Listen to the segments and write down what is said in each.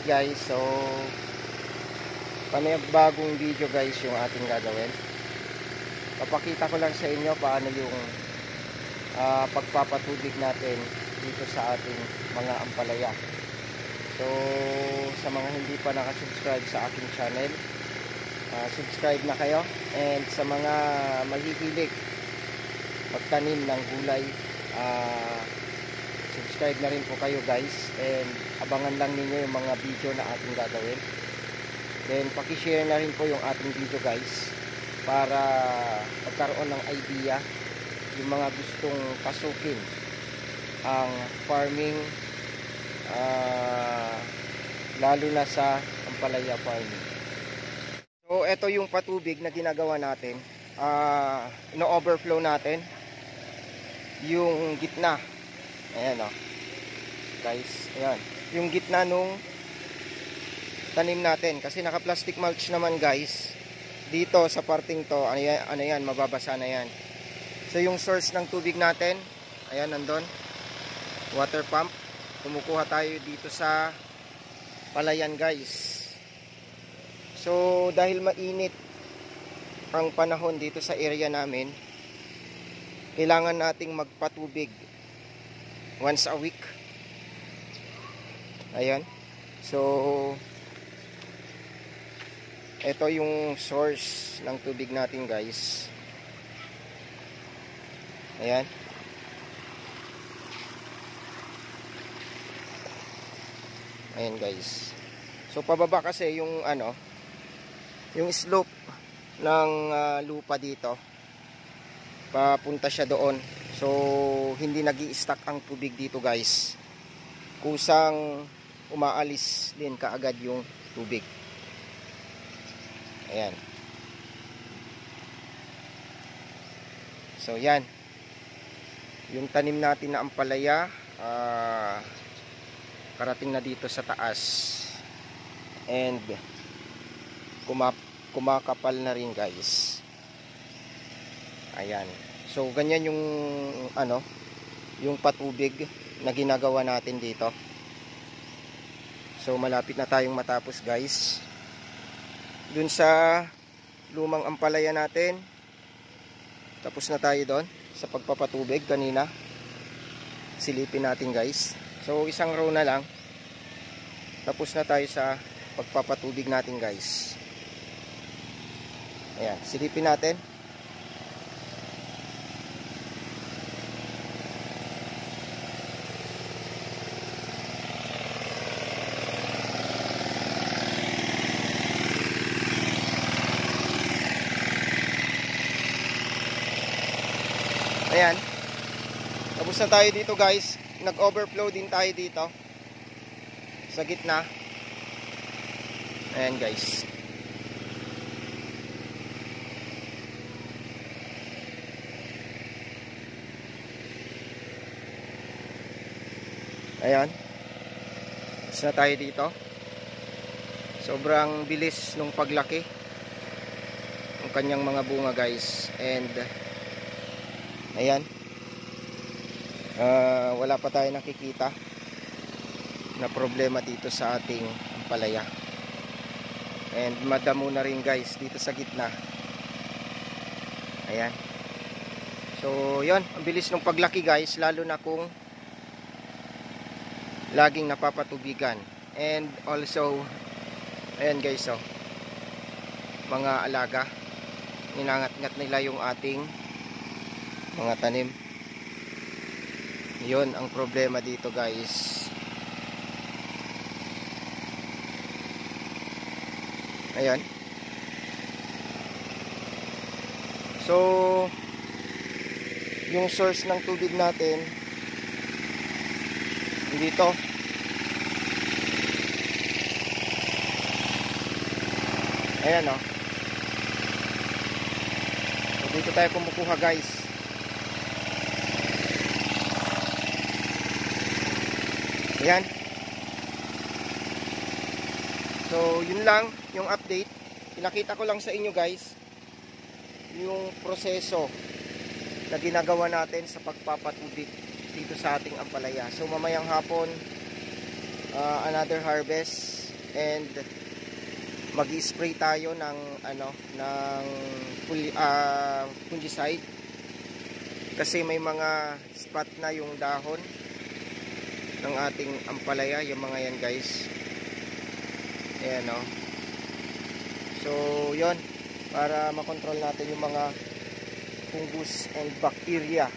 guys. So panibagong video guys yung ating gagawin. Papakita ko lang sa inyo paano yung pagpapatubig natin dito sa ating mga ampalaya. So sa mga hindi pa nakasubscribe sa aking channel, subscribe na kayo. And sa mga mahihilig magtanim ng gulay, subscribe na rin po kayo guys, and abangan lang ninyo yung mga video na ating gagawin. Then pakishare na rin po yung ating video guys para magkaroon ng idea yung mga gustong pasukin ang farming, lalo na sa ampalaya farming. So ito yung patubig na ginagawa natin. Ino-overflow natin yung gitna. Ayan o guys, ayan yung gitna nung tanim natin, kasi naka plastic mulch naman guys dito sa parting to. Ano yan, mababasa na yan. So yung source ng tubig natin, ayan nandun, water pump. Kumukuha tayo dito sa palayan guys. So dahil mainit ang panahon dito sa area namin, kailangan nating magpatubig once a week. Ayan. So ito yung source ng tubig natin guys. Ayan. Ayan guys. So pababa kasi yung yung slope ng lupa dito. Papunta siya doon. So hindi nag-i-stack ang tubig dito guys. Kusang umaalis din kaagad yung tubig. Ayan. So yan. Yung tanim natin na ampalaya, karating na dito sa taas. And kumakapal na rin guys. Ayan. So ganyan yung yung patubig na ginagawa natin dito. So malapit na tayong matapos guys. Dun sa lumang ampalaya natin, tapos na tayo doon sa pagpapatubig kanina. Silipin natin guys. So isang row na lang, tapos na tayo sa pagpapatubig natin guys. Ayan, silipin natin. Ayan. Tapos na tayo dito guys. Nag-overflow din tayo dito sa gitna. Ayan guys. Ayan. Tapos na tayo dito. Sobrang bilis nung paglaki ng kanyang mga bunga guys. And ayan, wala pa tayo nakikita na problema dito sa ating ampalaya. And madamo na rin guys dito sa gitna. Ayan. So yun, ang bilis ng paglaki guys, lalo na kung laging napapatubigan. And also ayan guys, mga alaga, ninangat-ngat nila yung ating mga tanim. Yun ang problema dito guys. Ayan. So yung source ng tubig natin dito. Ayan o. So dito tayo kumukuha guys. Ayan. So yun lang yung update. Pinakita ko lang sa inyo guys yung proseso na ginagawa natin sa pagpapatubig dito sa ating ampalaya. So mamayang hapon, another harvest and mag-spray tayo ng fungicide kasi may mga spot na yung dahon ng ating ampalaya, yung mga yan guys. Ayan o. So yon, para makontrol natin yung mga fungus and bacteria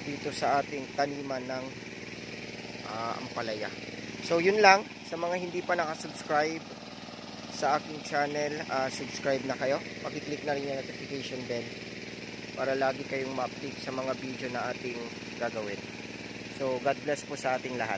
dito sa ating taniman ng ampalaya. So yun lang, sa mga hindi pa nakasubscribe sa aking channel, subscribe na kayo. Paki-click na rin yung notification bell para lagi kayong ma-update sa mga video na ating gagawin. So God bless po sa ating lahat.